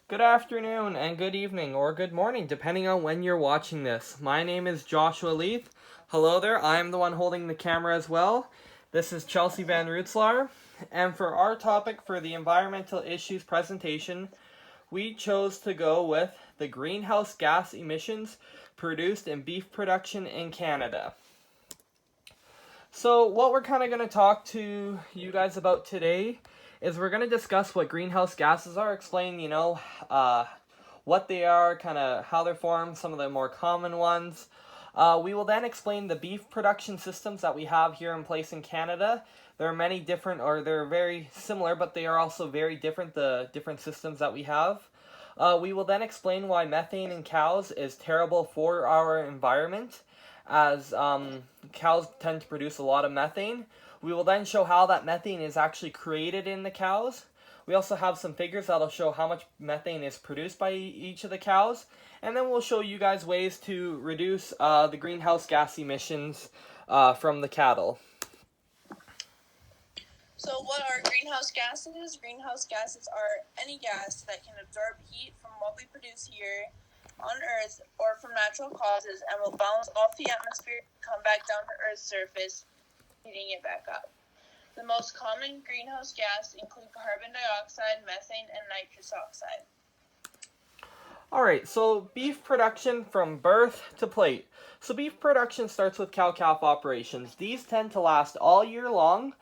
Good afternoon and good evening or good morning, depending on when you're watching this. My name is Joshua Leith. Hello there, I am the one holding the camera as well. This is Chelsea Van Rootselaar. And for our topic for the environmental issues presentation, we chose to go with the greenhouse gas emissions produced in beef production in Canada. So what we're kind of going to talk to you guys about today is we're going to discuss what greenhouse gases are, explain, what they are, kind of how they're formed, some of the more common ones. We will then explain the beef production systems that we have here in place in Canada. There are many different, or they're very similar, but they are also very different, the different systems that we have. We will then explain why methane in cows is terrible for our environment, as cows tend to produce a lot of methane. We will then show how that methane is actually created in the cows. We also have some figures that'll show how much methane is produced by each of the cows. And then we'll show you guys ways to reduce the greenhouse gas emissions from the cattle. So what are greenhouse gases? Greenhouse gases are any gas that can absorb heat from what we produce here on Earth or from natural causes and will bounce off the atmosphere and come back down to Earth's surface, heating it back up. The most common greenhouse gas include carbon dioxide, methane, and nitrous oxide. Alright, so beef production from birth to plate. So beef production starts with cow-calf operations. These tend to last all year long.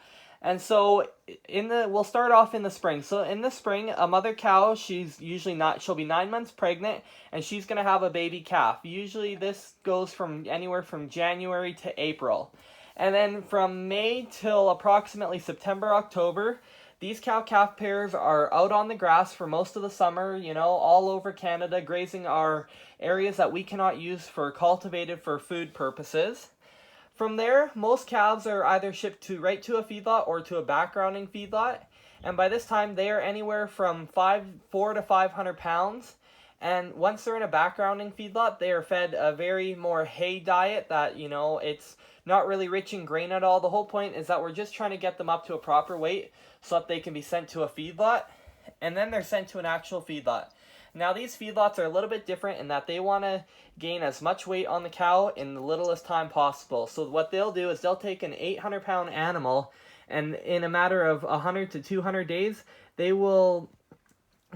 And so we'll start off in the spring. So in the spring, a mother cow, she'll be 9 months pregnant, and she's going to have a baby calf. Usually this goes from anywhere from January to April. And then from May till approximately September, October, these cow-calf pairs are out on the grass for most of the summer, all over Canada, grazing our areas that we cannot use cultivated for food purposes. From there, most calves are either shipped right to a feedlot or to a backgrounding feedlot. And by this time, they are anywhere from 4 to 500 pounds. And once they're in a backgrounding feedlot, they are fed a very more hay diet that, it's not really rich in grain at all. The whole point is that we're just trying to get them up to a proper weight so that they can be sent to a feedlot. And then they're sent to an actual feedlot. Now, these feedlots are a little bit different in that they want to gain as much weight on the cow in the littlest time possible. So what they'll do is they'll take an 800-pound animal, and in a matter of 100 to 200 days, they will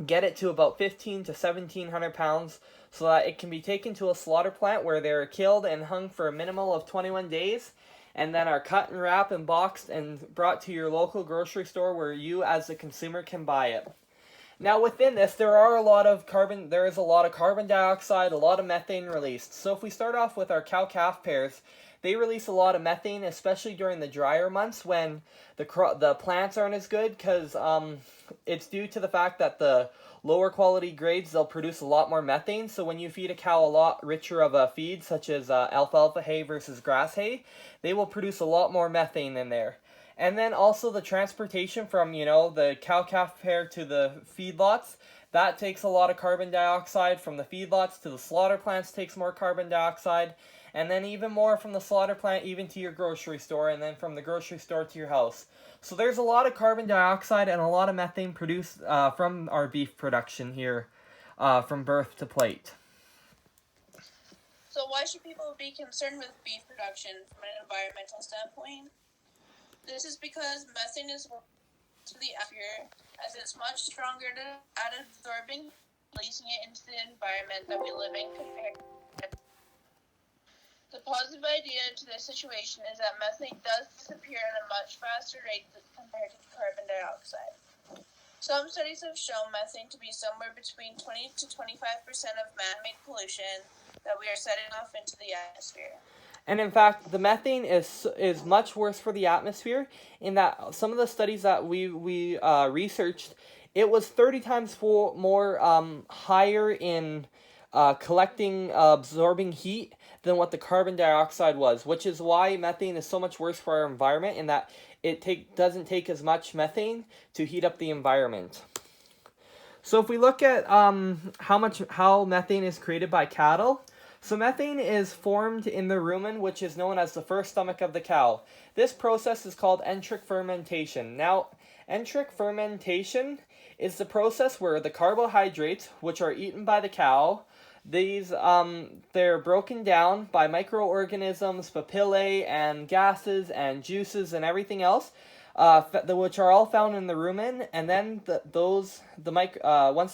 get it to about 15 to 1,700 pounds so that it can be taken to a slaughter plant where they're killed and hung for a minimum of 21 days, and then are cut and wrapped and boxed and brought to your local grocery store where you as the consumer can buy it. Now within this, there is a lot of carbon dioxide, a lot of methane released. So if we start off with our cow-calf pairs, they release a lot of methane, especially during the drier months when the plants aren't as good, because it's due to the fact that the lower quality grades, they'll produce a lot more methane. So when you feed a cow a lot richer of a feed, such as alfalfa hay versus grass hay, they will produce a lot more methane in there. And then also the transportation from, the cow-calf pair to the feedlots, that takes a lot of carbon dioxide. From the feedlots to the slaughter plants takes more carbon dioxide. And then even more from the slaughter plant even to your grocery store, and then from the grocery store to your house. So there's a lot of carbon dioxide and a lot of methane produced from our beef production here from birth to plate. So why should people be concerned with beef production from an environmental standpoint? This is because methane is to the atmosphere, as it's much stronger at absorbing, releasing it into the environment that we live in compared to. The positive idea to this situation is that methane does disappear at a much faster rate compared to carbon dioxide. Some studies have shown methane to be somewhere between 20 to 25% of man-made pollution that we are setting off into the atmosphere. And in fact, the methane is much worse for the atmosphere in that some of the studies that we researched, it was 30 times more higher in absorbing heat than what the carbon dioxide was, which is why methane is so much worse for our environment in that it doesn't take as much methane to heat up the environment. So if we look at how methane is created by cattle, so methane is formed in the rumen, which is known as the first stomach of the cow. This process is called enteric fermentation. Now, enteric fermentation is the process where the carbohydrates, which are eaten by the cow, they're broken down by microorganisms, papillae, and gases, and juices, and everything else, which are all found in the rumen. And then once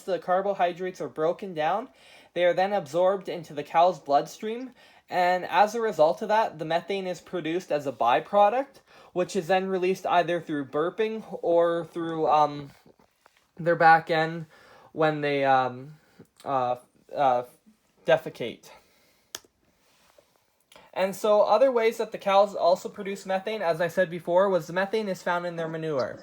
the carbohydrates are broken down, they are then absorbed into the cow's bloodstream. And as a result of that, the methane is produced as a byproduct, which is then released either through burping or through their back end when they defecate. And so other ways that the cows also produce methane, as I said before, was the methane is found in their manure.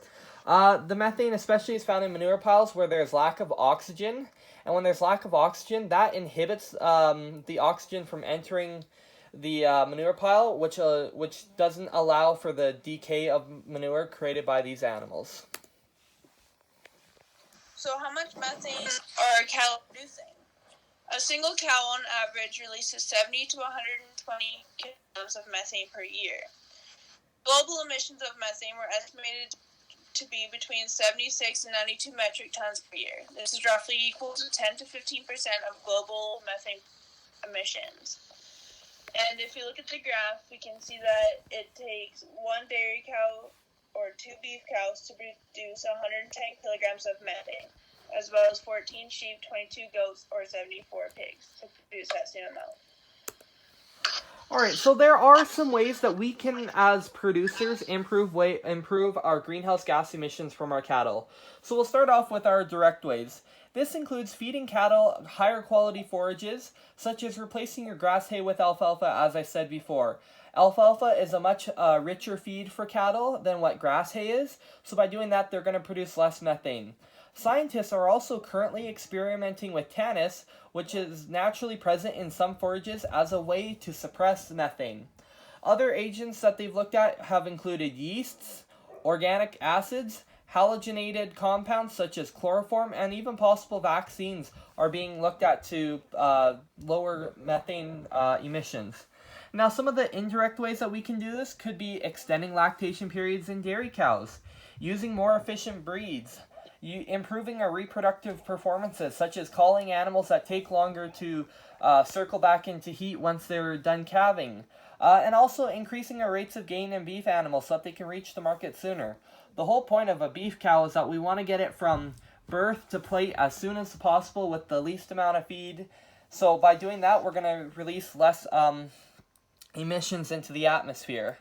The methane especially is found in manure piles where there's lack of oxygen. And when there's lack of oxygen, that inhibits the oxygen from entering the manure pile, which doesn't allow for the decay of manure created by these animals. So how much methane are cows producing? A single cow on average releases 70 to 120 kilograms of methane per year. Global emissions of methane were estimated to be between 76 and 92 metric tons per year. This is roughly equal to 10 to 15% of global methane emissions. And if you look at the graph, we can see that it takes one dairy cow or 2 beef cows to produce 110 kilograms of methane, as well as 14 sheep, 22 goats, or 74 pigs to produce that same amount. Alright, so there are some ways that we can, as producers, improve our greenhouse gas emissions from our cattle. So we'll start off with our direct ways. This includes feeding cattle higher quality forages, such as replacing your grass hay with alfalfa, as I said before. Alfalfa is a much richer feed for cattle than what grass hay is, so by doing that, they're going to produce less methane. Scientists are also currently experimenting with tannins, which is naturally present in some forages, as a way to suppress methane. Other agents that they've looked at have included yeasts, organic acids, halogenated compounds such as chloroform, and even possible vaccines are being looked at to lower methane emissions. Now, some of the indirect ways that we can do this could be extending lactation periods in dairy cows, using more efficient breeds, improving our reproductive performances, such as calling animals that take longer to circle back into heat once they're done calving, and also increasing our rates of gain in beef animals so that they can reach the market sooner. The whole point of a beef cow is that we want to get it from birth to plate as soon as possible with the least amount of feed. So by doing that, we're going to release less emissions into the atmosphere.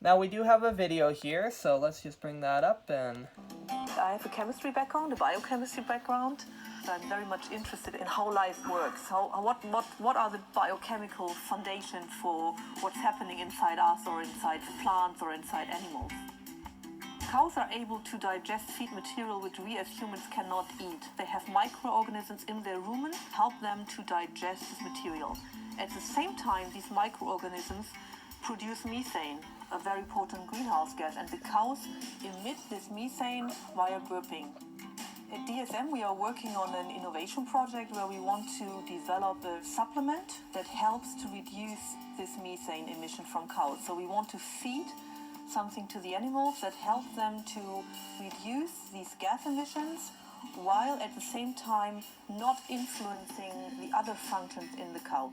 Now we do have a video here, so let's just bring that up. And I have a chemistry background, a biochemistry background. I'm very much interested in how life works. What are the biochemical foundations for what's happening inside us or inside plants or inside animals? Cows are able to digest feed material which we as humans cannot eat. They have microorganisms in their rumen, help them to digest this material. At the same time, these microorganisms produce methane, a very potent greenhouse gas, and the cows emit this methane via burping. At DSM, we are working on an innovation project where we want to develop a supplement that helps to reduce this methane emission from cows. So we want to feed something to the animals that help them to reduce these gas emissions while at the same time not influencing the other functions in the cow.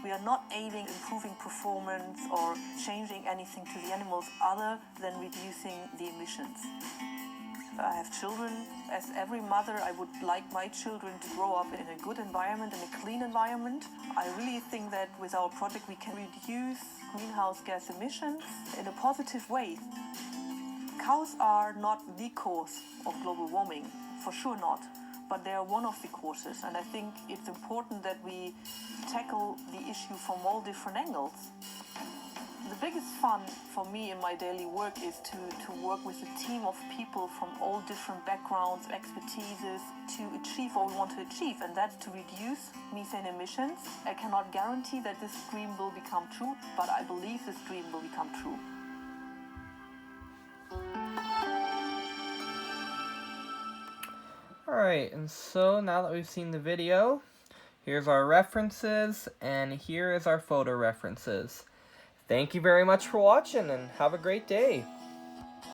We are not aiming improving performance or changing anything to the animals other than reducing the emissions. I have children. As every mother, I would like my children to grow up in a good environment, in a clean environment. I really think that with our project we can reduce greenhouse gas emissions in a positive way. Cows are not the cause of global warming, for sure not, but they are one of the causes, and I think it's important that we tackle the issue from all different angles. The biggest fun for me in my daily work is to work with a team of people from all different backgrounds, expertises, to achieve what we want to achieve, and that's to reduce methane emissions. I cannot guarantee that this dream will become true, but I believe this dream will become true. alright, and so now that we've seen the video, here's our references, and here is our photo references. Thank you very much for watching, and have a great day.